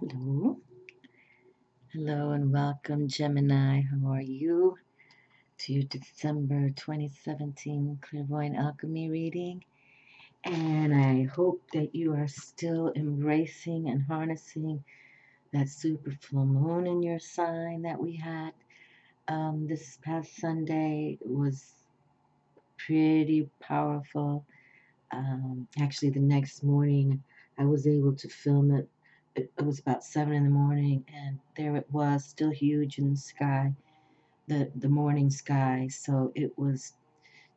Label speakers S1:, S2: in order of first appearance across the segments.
S1: Hello. Hello and welcome, Gemini. How are you? To your December 2017 Clairvoyant Alchemy reading. And I hope that you are still embracing and harnessing that super full moon in your sign that we had this past Sunday. It was pretty powerful. Actually, the next morning, I was able to film it. It was about 7 in the morning, and there it was, still huge in the sky, the morning sky. So it was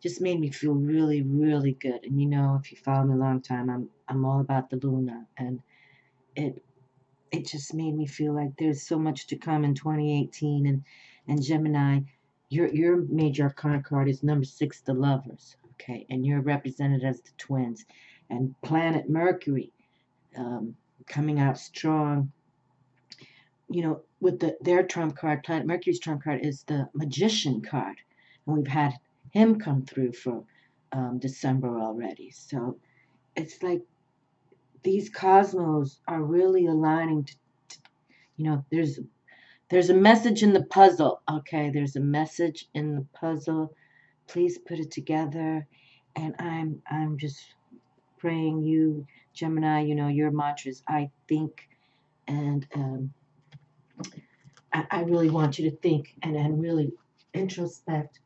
S1: just made me feel really, really good. And if you follow me a long time, I'm all about the Luna, and it it just made me feel like there's so much to come in 2018. And Gemini, your major arcana card is number 6, the Lovers. Okay, and you're represented as the twins, and planet Mercury coming out strong. With their trump card, planet Mercury's trump card is the Magician card, and we've had him come through for December already. So it's like these cosmos are really aligning to there's a message in the puzzle. Okay, there's a message in the puzzle. Please put it together. And I'm just praying you, Gemini, your mantra is I think. And I really want you to think and really introspect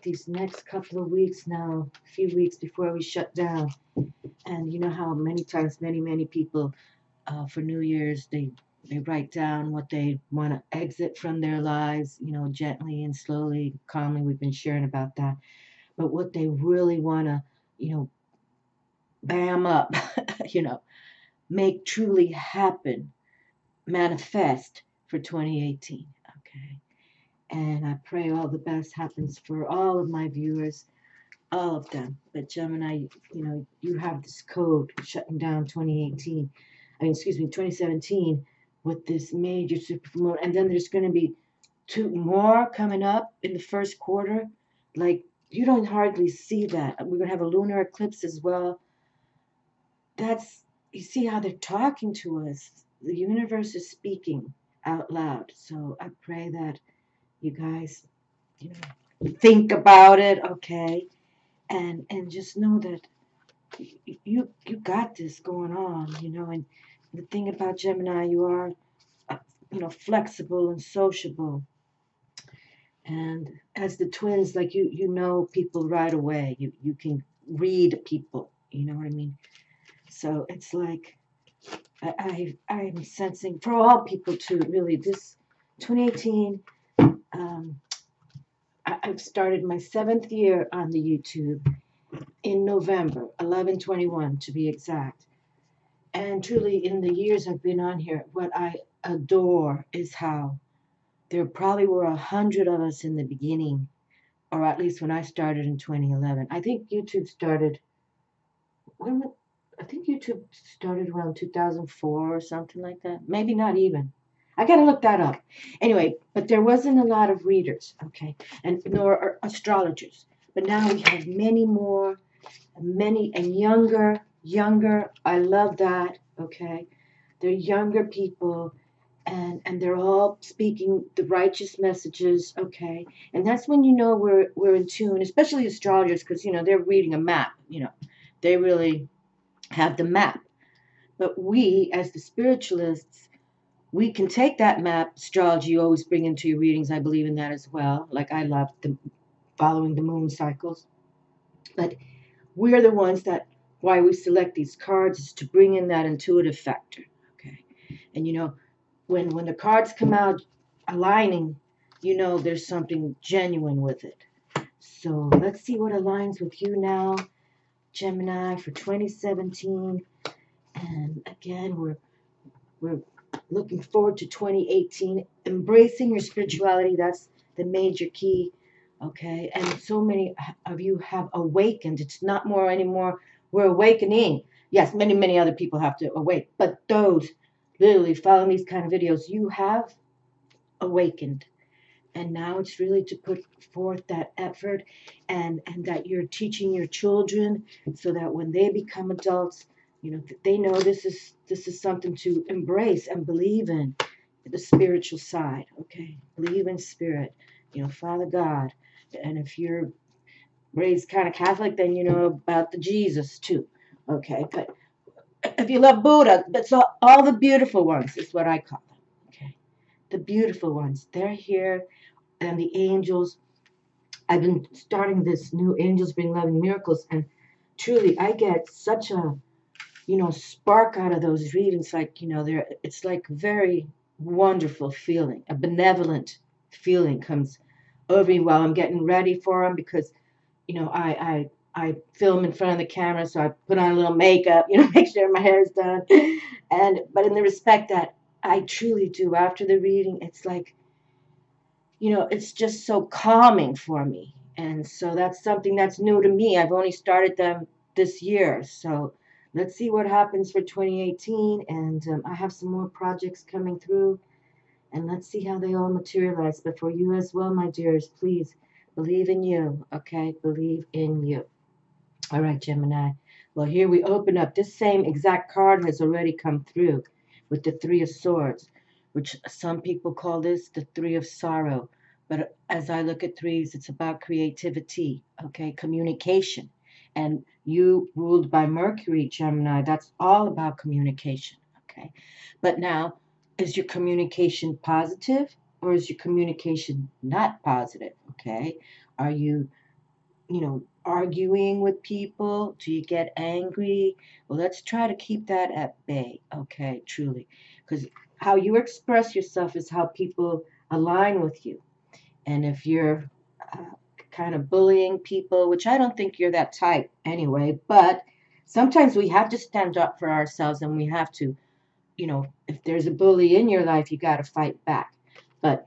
S1: these next couple of weeks now, a few weeks before we shut down. And you know how many times many people for New Year's they write down what they want to exit from their lives, gently and slowly, calmly. We've been sharing about that. But what they really want to, bam up, make truly happen, manifest for 2018. Okay. And I pray all the best happens for all of my viewers, all of them. But Gemini, you have this code shutting down 2017 with this major supermoon. And then there's going to be 2 more coming up in the first quarter. Like, you don't hardly see that. We're going to have a lunar eclipse as well. You see how they're talking to us. The universe is speaking out loud. So I pray that you guys, think about it, okay? And just know that you got this going on, and the thing about Gemini, you are, flexible and sociable. And as the twins, like you know people right away. You can read people, you know what I mean? So it's like I'm sensing for all people too, really, this 2018, I've started my 7th year on the YouTube in November, 11/21 to be exact. And truly, in the years I've been on here, what I adore is how there probably were 100 of us in the beginning, or at least when I started in 2011. I think YouTube started around 2004 or something like that. Maybe not even. I got to look that up. Anyway, but there wasn't a lot of readers, okay, and nor astrologers. But now we have many more, many and younger. I love that, okay. They're younger people, and they're all speaking the righteous messages, okay. And that's when we're in tune, especially astrologers, because they're reading a map. They really have the map. But we, as the spiritualists, we can take that map, astrology, you always bring into your readings. I believe in that as well. Like I love following the moon cycles. But we're the ones why we select these cards is to bring in that intuitive factor. Okay. And when the cards come out aligning, there's something genuine with it. So let's see what aligns with you now, Gemini, for 2017. And again, we're looking forward to 2018. Embracing your spirituality, that's the major key, okay? And so many of you have awakened. It's not more anymore. We're awakening. Yes, many other people have to awake. But those literally following these kind of videos, you have awakened. And now it's really to put forth that effort and that you're teaching your children so that when they become adults, You know, they know this is something to embrace and believe in, the spiritual side. Okay, believe in spirit. You know, Father God, and if you're raised kind of Catholic, then you know about the Jesus too. Okay, but if you love Buddha, that's all the beautiful ones is what I call them. Okay, the beautiful ones. They're here, and the angels. I've been starting this new Angels Bring Loving Miracles, and truly, I get such a spark out of those readings. Like it's like very wonderful feeling, a benevolent feeling comes over me while I'm getting ready for them because I film in front of the camera, so I put on a little makeup, make sure my hair is done, but in the respect that I truly do after the reading, it's like it's just so calming for me. And so that's something that's new to me. I've only started them this year. So let's see what happens for 2018. And I have some more projects coming through. And let's see how they all materialize. But for you as well, my dears, please believe in you. Okay? Believe in you. All right, Gemini. Well, here we open up. This same exact card has already come through with the Three of Swords, which some people call this the Three of Sorrow. But as I look at threes, it's about creativity, okay, communication. And you ruled by Mercury, Gemini, that's all about communication, okay? But now, is your communication positive or is your communication not positive, okay? Are you arguing with people? Do you get angry? Well, let's try to keep that at bay, okay, truly. Because how you express yourself is how people align with you. And if you're kind of bullying people, which I don't think you're that type anyway, but sometimes we have to stand up for ourselves and we have to, if there's a bully in your life, you got to fight back. But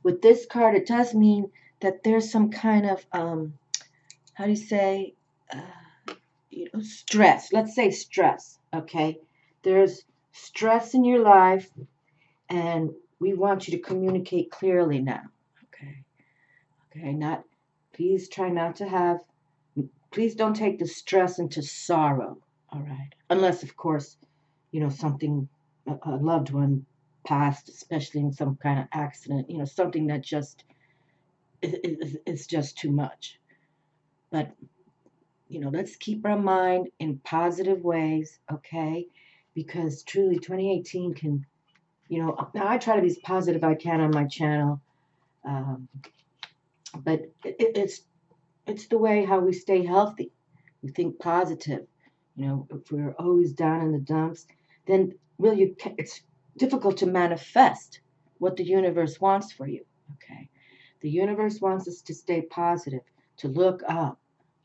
S1: with this card, it does mean that there's some kind of how do you say, stress. Let's say stress, okay? There's stress in your life, and we want you to communicate clearly now, okay? Okay, please try not to please don't take the stress into sorrow, all right? Unless, of course, something, a loved one passed, especially in some kind of accident, something that just is just too much. But let's keep our mind in positive ways, okay? Because truly 2018 can, now I try to be as positive I can on my channel, but it's the way how we stay healthy. We think positive. If we're always down in the dumps, then really it's difficult to manifest what the universe wants for you, okay? The universe wants us to stay positive, to look up.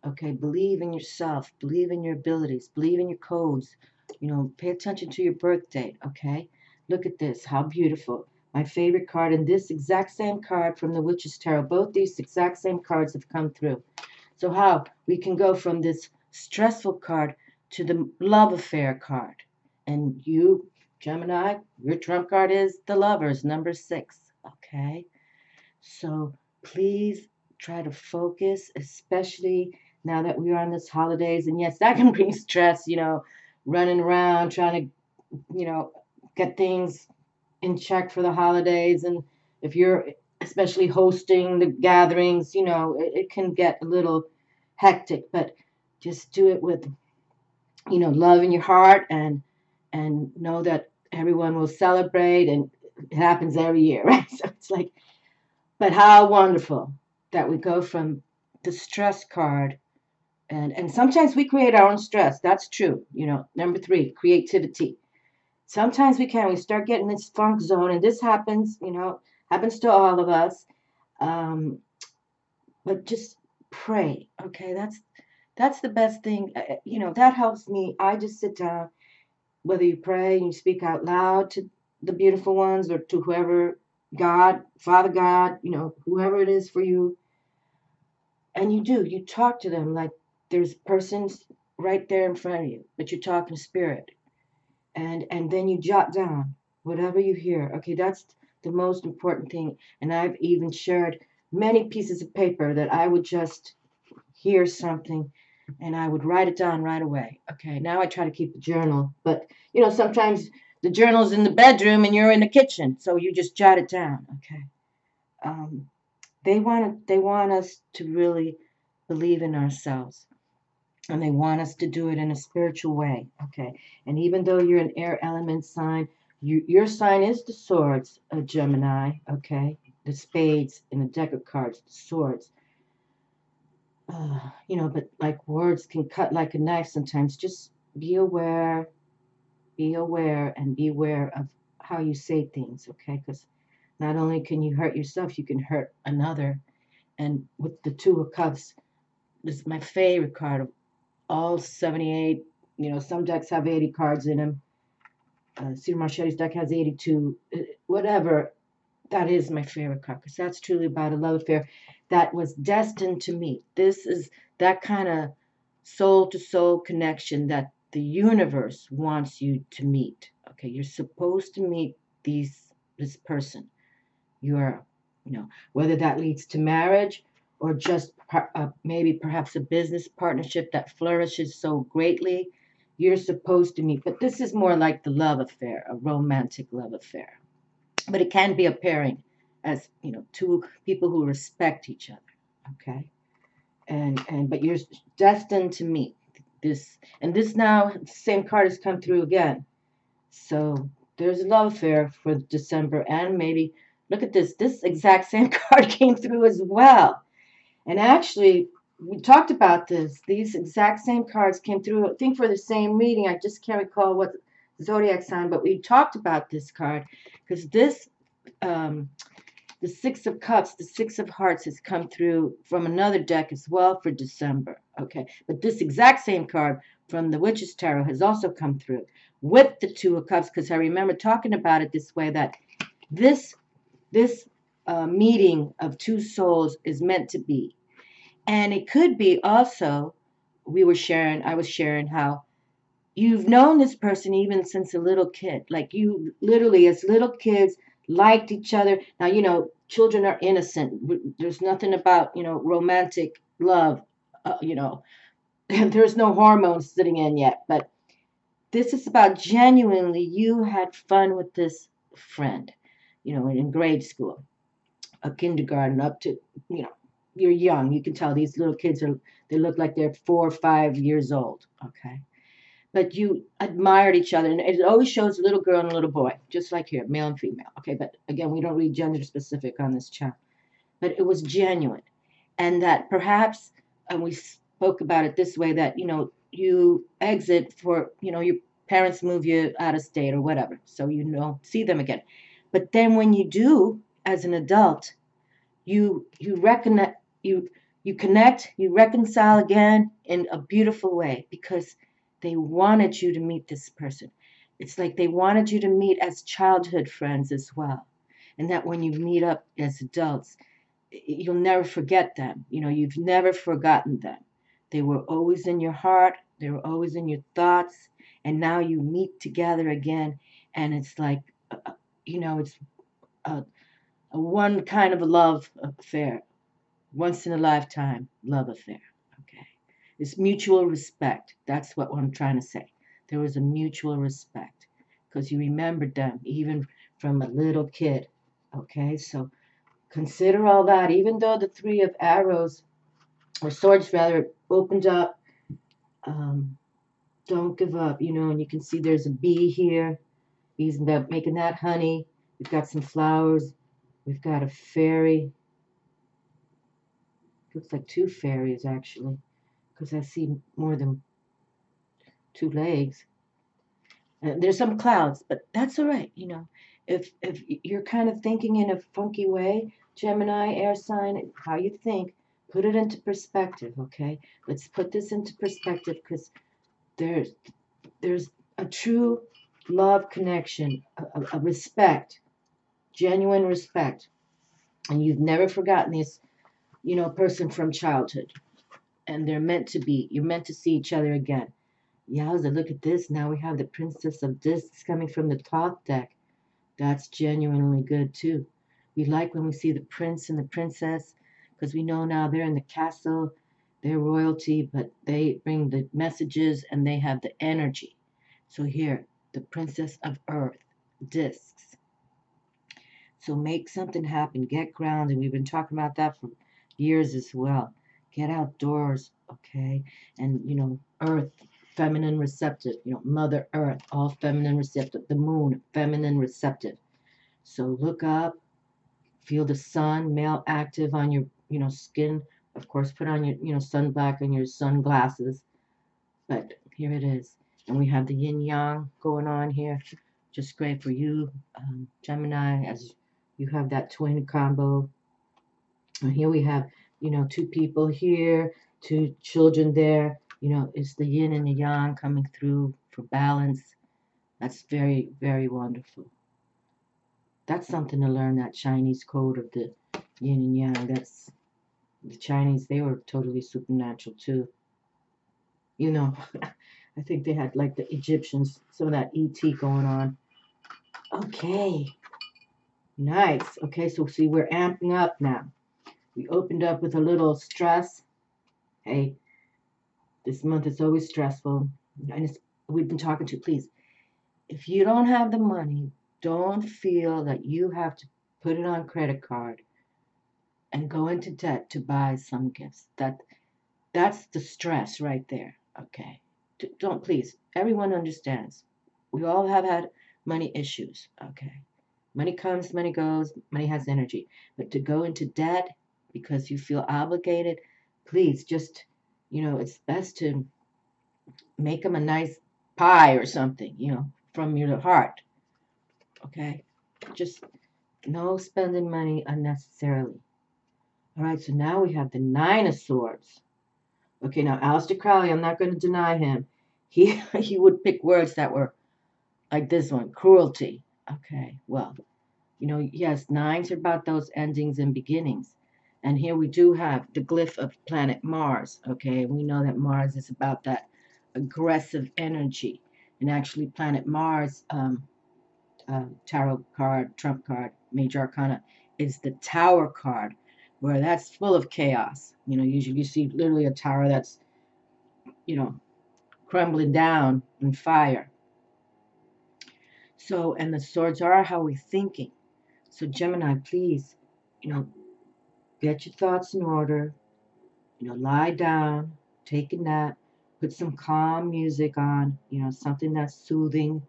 S1: Okay, believe in yourself, believe in your abilities, believe in your codes. Pay attention to your birth date, okay? Look at this, how beautiful. My favorite card, and this exact same card from the Witch's Tarot. Both these exact same cards have come through. So how we can go from this stressful card to the love affair card. And you, Gemini, your trump card is the Lovers, number 6, okay? So please try to focus, especially now that we are on this holidays. And yes, that can bring stress, running around trying to, get things in check for the holidays. And if you're especially hosting the gatherings, it can get a little hectic, but just do it with, love in your heart and know that everyone will celebrate, and it happens every year, right? So it's like, but how wonderful that we go from the stress card, and sometimes we create our own stress. That's true. Number 3, creativity. Sometimes we start getting this funk zone, and this happens, happens to all of us. But just pray, okay? That's the best thing. That helps me. I just sit down, whether you pray and you speak out loud to the beautiful ones or to whoever, God, Father God, whoever it is for you. And you talk to them like there's persons right there in front of you, but you talk in spirit. And then you jot down whatever you hear. Okay, that's the most important thing. And I've even shared many pieces of paper that I would just hear something, and I would write it down right away. Okay, now I try to keep a journal, but sometimes the journal's in the bedroom and you're in the kitchen, so you just jot it down. Okay. Um, they want us to really believe in ourselves, and they want us to do it in a spiritual way. Okay, and even though you're an air element sign, your sign is the swords, Gemini. Okay, the spades in the deck of cards, the swords. But like words can cut like a knife sometimes. Just be aware, and be aware of how you say things, okay? Because not only can you hurt yourself, you can hurt another. And with the Two of Cups, this is my favorite card of all 78. Some decks have 80 cards in them. Cedar Marchetti's deck has 82. Whatever, that is my favorite card because that's truly about a love affair that was destined to meet. This is that kind of soul to soul connection that the universe wants you to meet. Okay, you're supposed to meet this person. You're, whether that leads to marriage or just maybe perhaps a business partnership that flourishes so greatly, you're supposed to meet. But this is more like the love affair, a romantic love affair. But it can be a pairing as, two people who respect each other. Okay. But you're destined to meet this, and this now same card has come through again. So there's a love affair for December, and maybe look at this exact same card came through as well. And actually, we talked about this. These exact same cards came through, I think, for the same reading. I just can't recall what zodiac sign, but we talked about this card because this the Six of Cups, the Six of Hearts has come through from another deck as well for December. Okay, but this exact same card from the Witch's Tarot has also come through with the Two of Cups, because I remember talking about it this way, that this meeting of two souls is meant to be. And it could be also, I was sharing how you've known this person even since a little kid. Like you literally, as little kids, liked each other. Now, children are innocent. There's nothing about, romantic love, there's no hormones sitting in yet. But this is about genuinely you had fun with this friend, in grade school, a kindergarten up to, you're young. You can tell these little kids they look like they're 4 or 5 years old. Okay. But you admired each other, and it always shows a little girl and a little boy, just like here, male and female. Okay, but again, we don't read gender specific on this channel. But it was genuine, and that perhaps, and we spoke about it this way, that you exit for your parents move you out of state or whatever, so see them again. But then when you do, as an adult, you reconnect, you connect, you reconcile again in a beautiful way because they wanted you to meet this person. It's like they wanted you to meet as childhood friends as well. And that when you meet up as adults, you'll never forget them. You've never forgotten them. They were always in your heart. They were always in your thoughts. And now you meet together again. And it's like, it's a one kind of a love affair. Once in a lifetime love affair. Okay. It's mutual respect. That's what I'm trying to say. There was a mutual respect because you remembered them even from a little kid. Okay, so consider all that. Even though the Three of Arrows, or Swords rather, opened up, don't give up, and you can see there's a bee here. Bees making that honey. We've got some flowers. We've got a fairy. Looks like two fairies, actually, because I see more than two legs. There's some clouds, but that's all right. If you're kind of thinking in a funky way, Gemini, air sign, how you think, put it into perspective, okay? Let's put this into perspective because there's a true love connection, a respect, genuine respect, and you've never forgotten this, person from childhood, and they're meant to be. You're meant to see each other again. Yowza, look at this. Now we have the Princess of Discs coming from the top deck. That's genuinely good, too. We like when we see the prince and the princess because we know now they're in the castle. They're royalty, but they bring the messages and they have the energy. So here, the Princess of Earth, discs. So make something happen. Get grounded. We've been talking about that for years as well. Get outdoors, okay? And, Earth, feminine receptive. Mother Earth, all feminine receptive. The moon, feminine receptive. So look up, feel the sun, male active on your, skin. Of course, put on your, sunblock and your sunglasses. But here it is. And we have the yin yang going on here. Just great for you, Gemini, as you have that twin combo. And here we have, two people here, two children there. It's the yin and the yang coming through for balance. That's very, very wonderful. That's something to learn, that Chinese code of the yin and yang. That's the Chinese, they were totally supernatural too. I think they had like the Egyptians, some of that ET going on. Okay. Nice. Okay, so see, we're amping up now. We opened up with a little stress. Hey, this month is always stressful. And we've been talking to, please, if you don't have the money, don't feel that you have to put it on credit card and go into debt to buy some gifts. That's the stress right there. Okay. Don't, please. Everyone understands. We all have had money issues. Okay. Money comes, money goes, money has energy. But to go into debt because you feel obligated, please just, it's best to make them a nice pie or something, from your heart. Okay? Just no spending money unnecessarily. All right, so now we have the Nine of Swords. Okay, now Aleister Crowley, I'm not going to deny him. He would pick words that were like this one, cruelty. Okay, well, yes, nines are about those endings and beginnings. And here we do have the glyph of planet Mars. Okay, we know that Mars is about that aggressive energy. And actually, planet Mars, tarot card, trump card, major arcana, is the Tower card, where that's full of chaos. Usually you see literally a tower that's, crumbling down in fire. So, and the swords are how we're thinking. So Gemini, please, get your thoughts in order, lie down, take a nap, put some calm music on, something that's soothing,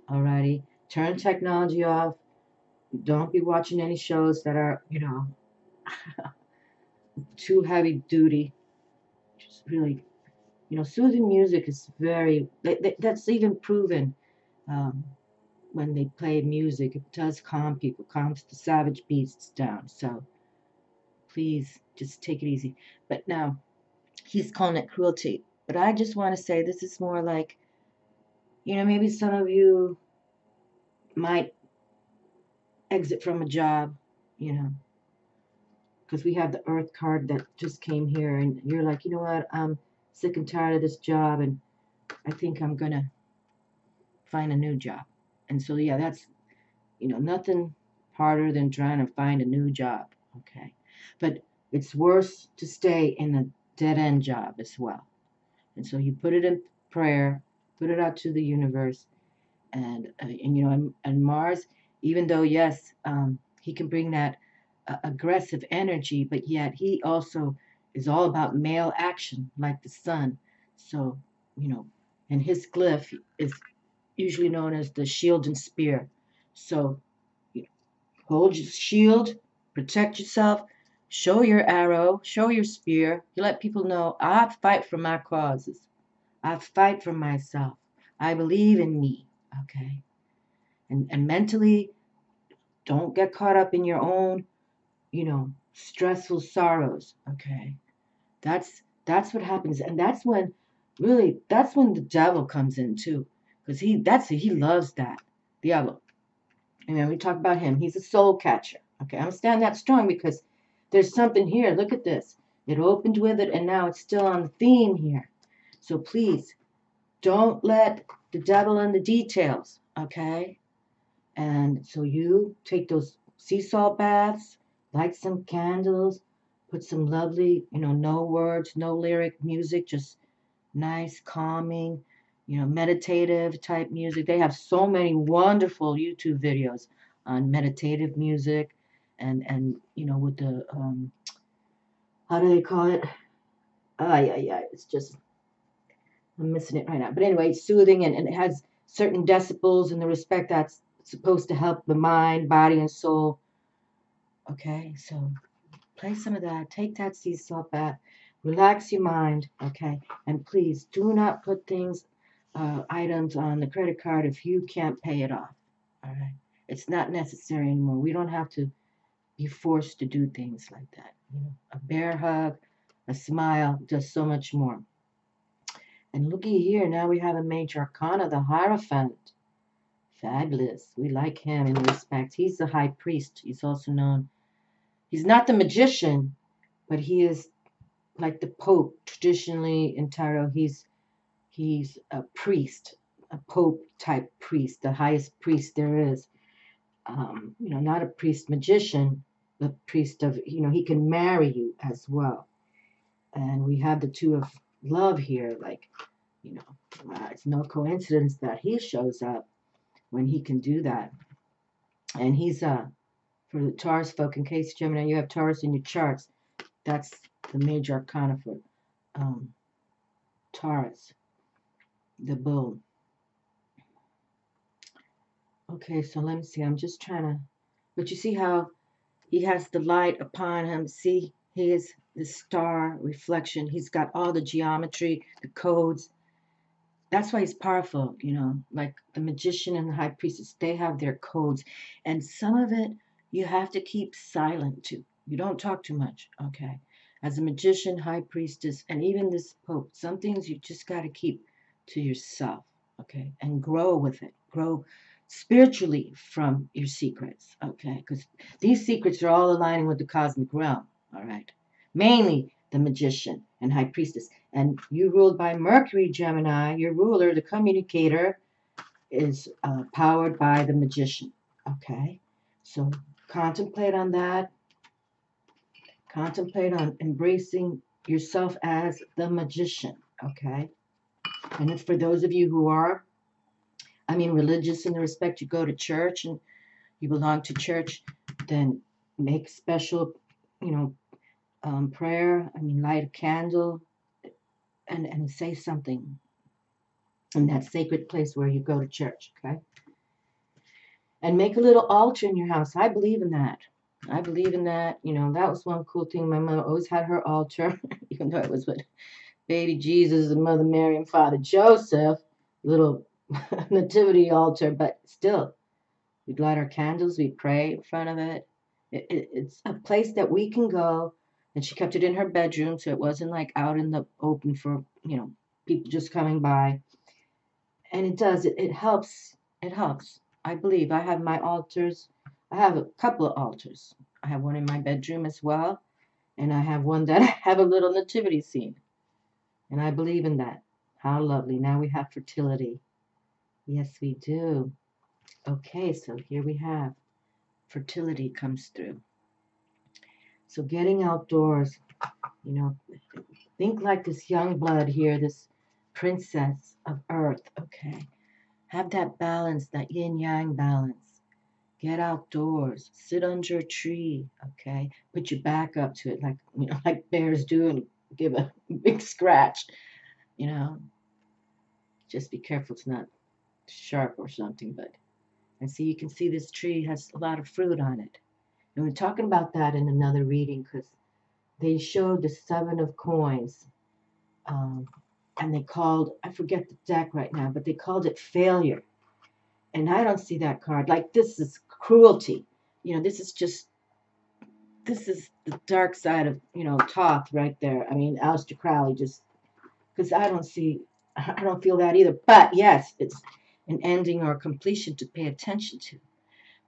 S1: alrighty. Turn technology off. Don't be watching any shows that are, too heavy duty. Just really, soothing music is very, that's even proven. When they play music, it does calm people, calms the savage beasts down. So please just take it easy. But now, he's calling it cruelty. But I just want to say this is more like, maybe some of you might exit from a job, because we have the Earth card that just came here, and you're like, you know what, I'm sick and tired of this job, and I think I'm going to find a new job. And so, yeah, that's, nothing harder than trying to find a new job, okay? But it's worse to stay in a dead-end job as well. And so you put it in prayer, put it out to the universe, and Mars, even though, yes, he can bring that aggressive energy, but yet he also is all about male action, like the sun. So, and his glyph is usually known as the shield and spear. So hold your shield, protect yourself, show your arrow, show your spear. You let people know, I fight for my causes. I fight for myself. I believe in me. Okay. And mentally, don't get caught up in your own, stressful sorrows. Okay. That's what happens. And that's when the devil comes in too. Because he loves that. Diablo. And we talk about him. He's a soul catcher. Okay, I'm standing that strong because there's something here. Look at this. It opened with it, and now it's still on the theme here. So please, don't let the devil in the details, okay? And so you take those sea salt baths, light some candles, Put some lovely, no words, no lyric music, just nice, calming, meditative type music. They have so many wonderful YouTube videos on meditative music and with the how do they call it? Yeah, it's just I'm missing it right now. But anyway, it's soothing and it has certain decibels in the respect that's supposed to help the mind, body, and soul. Okay, so play some of that. Take that sea salt bath. Relax your mind. Okay, and please do not put things, items on the credit card if you can't pay it off. All right, it's not necessary anymore. We don't have to be forced to do things like that. A bear hug, a smile, just so much more. And looky here, now we have a major arcana, the Hierophant. Fabulous. We like him in respect. He's the high priest. He's also known. He's not the magician, but he is like the Pope. Traditionally in tarot, he's a priest, a Pope type priest, the highest priest there is. Not a priest magician, but priest of, he can marry you as well. And we have the two of love here, like, it's no coincidence that he shows up when he can do that. And he's for the Taurus folk, in case, Gemini, you have Taurus in your charts, that's the major arcana for Taurus, the bull. Okay, so let me see. I'm just trying to, but you see how he has the light upon him. See, he is the star reflection. He's got all the geometry, the codes. That's why he's powerful, like the magician and the high priestess, they have their codes. And some of it you have to keep silent too. You don't talk too much, okay? As a magician, high priestess, and even this Pope, some things you just got to keep to yourself, okay? And grow with it. Grow spiritually from your secrets, okay? Because these secrets are all aligning with the cosmic realm, all right? Mainly the magician and high priestess. And you ruled by Mercury, Gemini. Your ruler, the communicator, is powered by the magician, okay? So contemplate on that. Contemplate on embracing yourself as the magician, okay? And it's for those of you who are, religious in the respect you go to church and you belong to church, then make special, prayer. Light a candle and say something in that sacred place where you go to church, okay? And make a little altar in your house. I believe in that. I believe in that. That was one cool thing. My mom always had her altar, even though it was with baby Jesus and Mother Mary and Father Joseph, little nativity altar, but still, we'd light our candles, we'd pray in front of it. It's a place that we can go, and she kept it in her bedroom, so it wasn't like out in the open for, people just coming by. And it helps. It helps. I believe I have my altars. I have a couple of altars. I have one in my bedroom as well, and I have one that I have a little nativity scene. And I believe in that. How lovely. Now we have fertility. Yes, we do. Okay, so here we have fertility comes through. So getting outdoors, think like this young blood here, this princess of earth, okay? Have that balance, that yin-yang balance. Get outdoors, sit under a tree, okay? Put your back up to it like, like bears do and give a big scratch, Just be careful it's not sharp or something, but, and see, you can see this tree has a lot of fruit on it. And we're talking about that in another reading because they showed the 7 of coins, and they called, I forget the deck right now, but they called it failure. And I don't see that card. Like, this is cruelty. This is the dark side of, Thoth right there. Aleister Crowley, just, because I don't feel that either. But yes, it's an ending or a completion to pay attention to.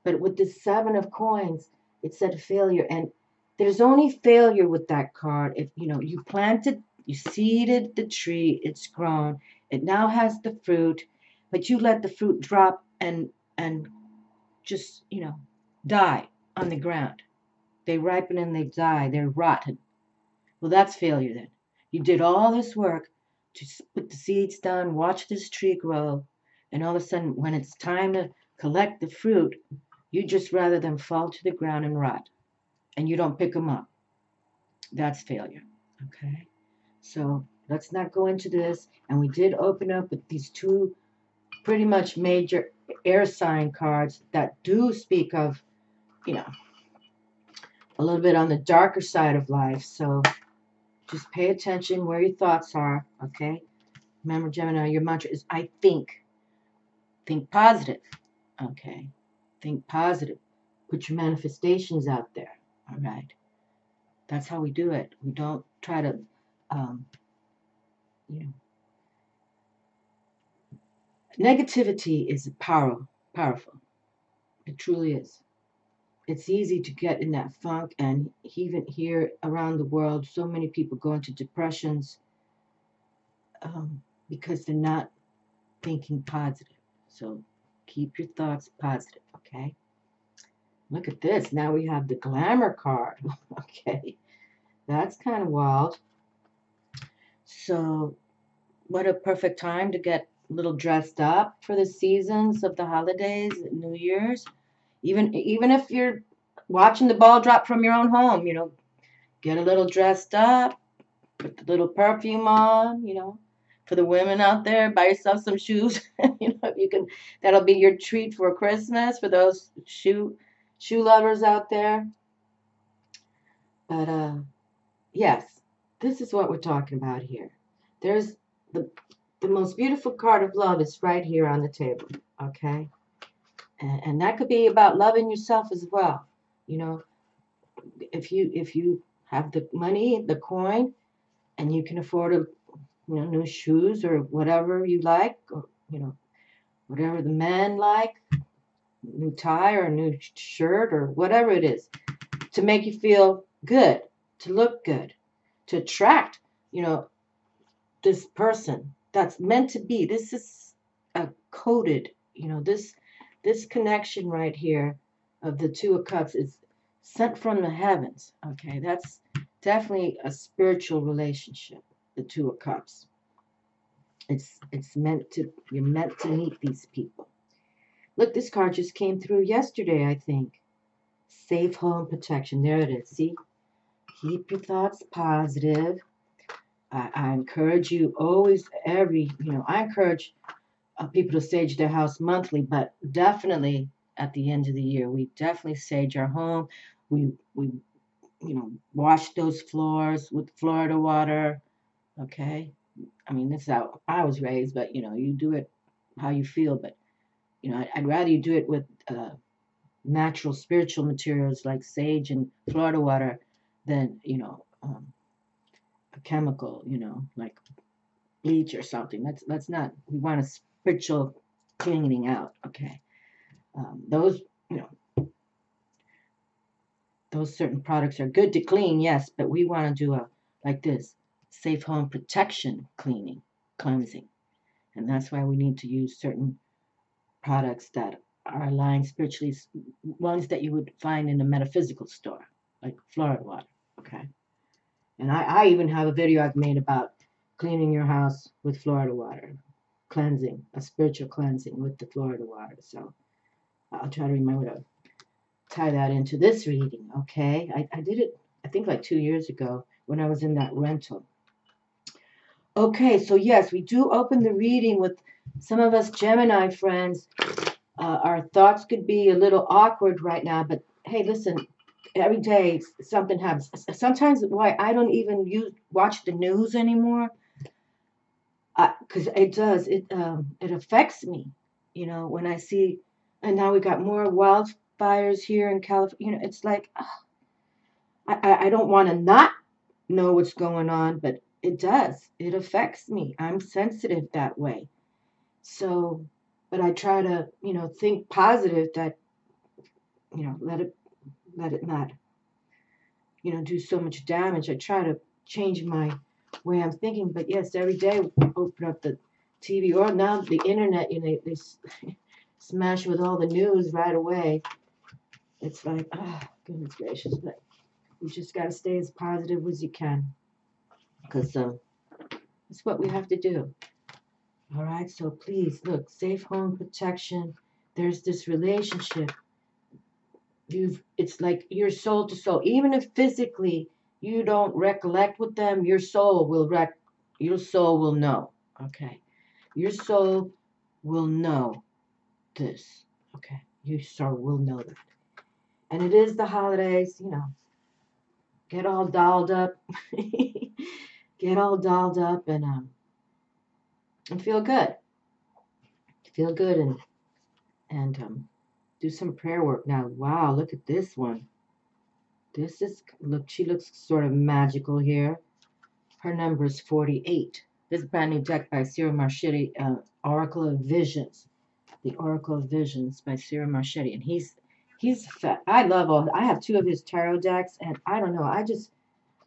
S1: But with the 7 of coins, it said failure. And there's only failure with that card. If, you planted, you seeded the tree, it's grown. It now has the fruit, but you let the fruit drop and just, die on the ground. They ripen and they die. They're rotten. Well, that's failure then. You did all this work to put the seeds down, watch this tree grow, and all of a sudden, when it's time to collect the fruit, you just rather them fall to the ground and rot, and you don't pick them up. That's failure. Okay? So let's not go into this. And we did open up with these two pretty much major air sign cards that do speak of, you know, a little bit on the darker side of life. So just pay attention where your thoughts are, okay? Remember, Gemini, your mantra is I think. Think positive, okay? Think positive. Put your manifestations out there, all right? That's how we do it. We don't try to, you know, negativity is powerful. It truly is. It's easy to get in that funk, and even here around the world, so many people go into depressions because they're not thinking positive. So keep your thoughts positive, okay? Look at this. Now we have the Glamour card. Okay, that's kind of wild. So what a perfect time to get a little dressed up for the seasons of the holidays, New Year's. Even if you're watching the ball drop from your own home, you know, get a little dressed up, put the little perfume on, you know. For the women out there, buy yourself some shoes. You know, if you can, that'll be your treat for Christmas for those shoe lovers out there. But yes, this is what we're talking about here. There's the the most beautiful card of love is right here on the table. Okay, and that could be about loving yourself as well. You know, if you have the money, the coin, and you can afford a new shoes or whatever you like, or whatever the men like, new tie or a new shirt or whatever it is, to make you feel good, to look good, to attract, this person that's meant to be. This is a coded, this connection right here of the Two of Cups is sent from the heavens. Okay, that's definitely a spiritual relationship. The Two of Cups. It's meant to. You're meant to meet these people. Look, this card just came through yesterday, I think. Safe home protection. There it is. See, keep your thoughts positive. I encourage you always, I encourage people to sage their house monthly, but definitely at the end of the year, we definitely sage our home. We wash those floors with Florida water. Okay, I mean this is how I was raised, but you do it how you feel. But I'd rather you do it with natural spiritual materials like sage and Florida water than a chemical, like bleach or something. That's not. We want a spiritual cleaning out. Okay, those those certain products are good to clean, yes, but we want to do a like this safe home protection cleansing, and that's why we need to use certain products that are aligned spiritually, ones that you would find in a metaphysical store, like Florida water. Okay, and I even have a video I've made about cleaning your house with Florida water, cleansing, a spiritual cleansing with the Florida water. So I'll try to remember to tie that into this reading, okay? I did it, I think, like 2 years ago when I was in that rental. Okay, so yes, we do open the reading with some of us Gemini friends. Our thoughts could be a little awkward right now, but hey, listen, every day something happens. Sometimes why I don't even watch the news anymore, because it affects me, when I see, and now we got more wildfires here in California. It's like I don't want to not know what's going on, but it does. It affects me. I'm sensitive that way. So, but I try to, think positive that, let it not, do so much damage. I try to change my way I'm thinking. But yes, every day we open up the TV or now the internet, they smash with all the news right away. It's like, oh, goodness gracious. But you just got to stay as positive as you can. because it's what we have to do. All right, so please look, safe home protection. There's this relationship. It's like your soul to soul. Even if physically you don't recollect with them, your soul will know. Okay, your soul will know this. Okay, your soul will know that. And it is the holidays, get all dolled up, get all dolled up, and feel good. Feel good and do some prayer work. Now, wow, look at this one. This is, look, she looks sort of magical here. Her number is 48. This brand new deck by Cyril Marchetti, Oracle of Visions. The Oracle of Visions by Cyril Marchetti. And I love I have 2 of his tarot decks, and I don't know,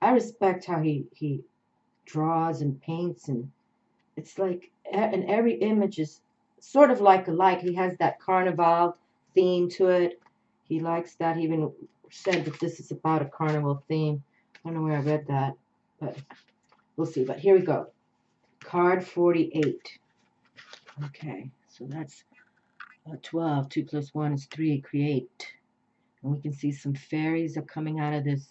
S1: I respect how he draws and paints, and it's like, and every image is sort of like alike. He has that carnival theme to it. He likes that. He even said that this is about a carnival theme. I don't know where I read that, but we'll see. But here we go. Card 48. Okay, so that's 12. 2 plus 1 is 3. Create. And we can see some fairies are coming out of this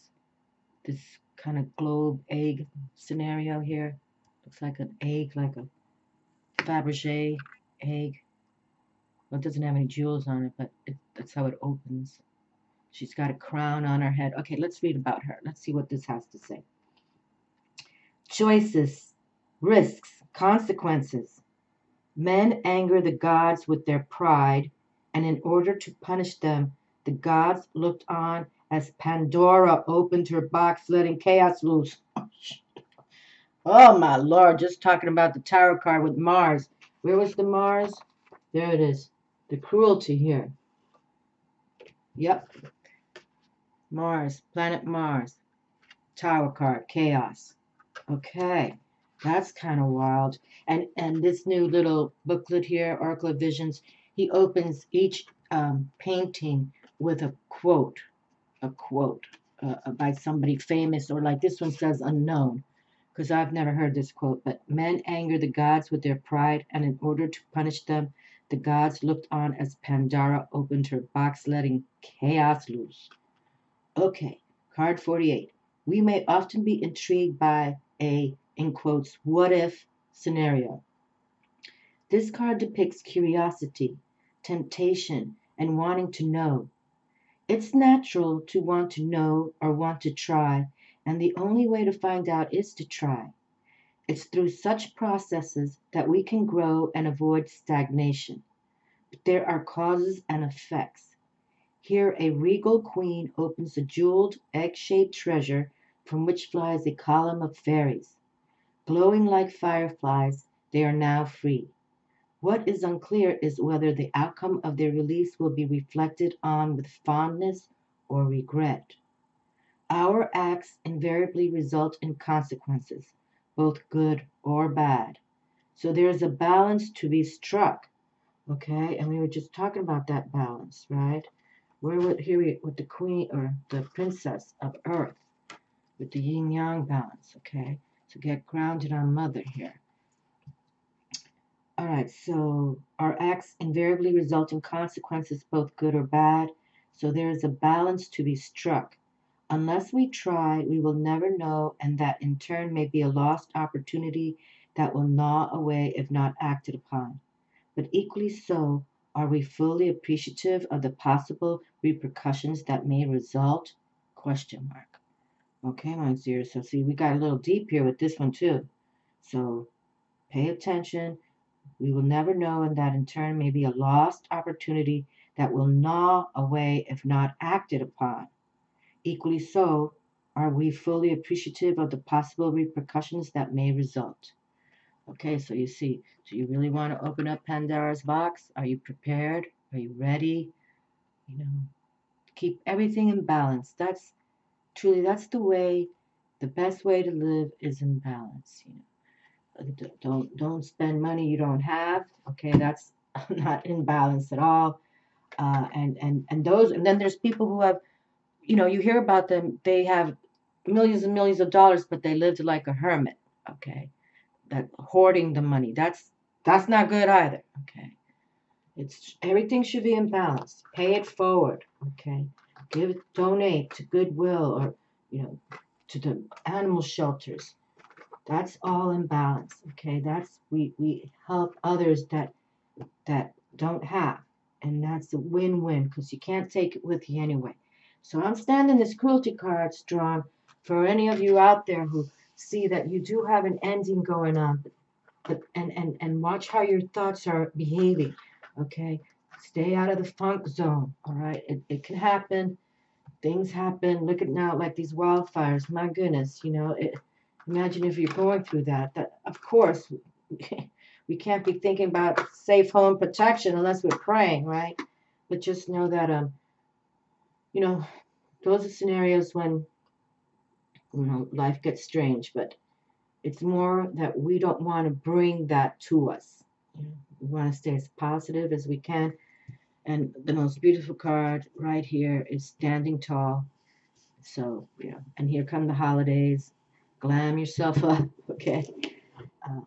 S1: kind of globe egg scenario here. Looks like an egg, like a Fabergé egg. Well, it doesn't have any jewels on it, but that's how it opens. She's got a crown on her head. Okay, let's read about her. Let's see what this has to say. Choices, risks, consequences. Men anger the gods with their pride, and in order to punish them, the gods looked on as Pandora opened her box, letting chaos loose. Oh, my Lord, just talking about the tarot card with Mars. Where was the Mars? There it is. The cruelty here. Yep. Mars, planet Mars. Tower card, chaos. Okay. That's kind of wild. And this new little booklet here, Oracle of Visions, he opens each painting with a quote by somebody famous, or like this one says unknown, because I've never heard this quote. But men anger the gods with their pride, and in order to punish them, the gods looked on as Pandora opened her box, letting chaos loose. Okay, card 48. We may often be intrigued by a, in quotes, what if scenario. This card depicts curiosity, temptation, and wanting to know. It's natural to want to know or want to try, and the only way to find out is to try. It's through such processes that we can grow and avoid stagnation. But there are causes and effects. Here a regal queen opens a jeweled, egg-shaped treasure from which flies a column of fairies. Glowing like fireflies, they are now free. What is unclear is whether the outcome of their release will be reflected on with fondness or regret. Our acts invariably result in consequences, both good or bad. So there's a balance to be struck. Okay, and we were just talking about that balance, right? Here with the queen or the princess of earth, with the yin yang balance. Okay, so get grounded on mother here. All right, so our acts invariably result in consequences, both good or bad. So there is a balance to be struck. Unless we try, we will never know, and that in turn may be a lost opportunity that will gnaw away if not acted upon. But equally so, are we fully appreciative of the possible repercussions that may result? Question mark. Okay, my dear. So see, we got a little deep here with this one too. So pay attention. We will never know, and that in turn may be a lost opportunity that will gnaw away if not acted upon. Equally so, are we fully appreciative of the possible repercussions that may result? Okay, so you see, do you really want to open up Pandora's box? Are you prepared? Are you ready? Keep everything in balance. That's the best way to live is in balance. Don't spend money you don't have. Okay, that's not in balance at all. And then there's people who have, you hear about them. They have millions and millions of dollars, but they lived like a hermit. okay? That hoarding the money, that's not good either, okay? It's everything should be in balance. Pay it forward, okay? Donate to Goodwill or, you know, to the animal shelters. That's all in balance, okay? That's we help others that don't have, and that's a win-win because you can't take it with you anyway. So I'm standing this cruelty card strong for any of you out there who see that you do have an ending going on, but and watch how your thoughts are behaving, okay? Stay out of the funk zone, all right? It can happen. Things happen. Look at now, like these wildfires. My goodness, you know, imagine if you're going through that. That, of course, we can't be thinking about safe home protection unless we're praying, right? But just know that, you know, those are scenarios when, you know, life gets strange. But it's more that we don't want to bring that to us. You know, we want to stay as positive as we can. And the most beautiful card right here is standing tall. So, you know, and here come the holidays. Glam yourself up, okay? Um,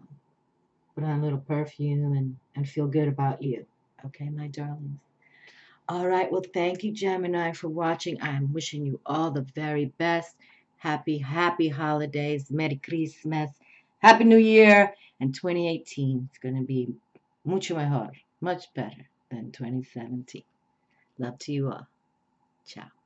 S1: put on a little perfume and feel good about you, okay, my darlings? All right, well, thank you, Gemini, for watching. I'm wishing you all the very best. Happy, happy holidays. Merry Christmas. Happy New Year. And 2018 is going to be mucho mejor, much better than 2017. Love to you all. Ciao.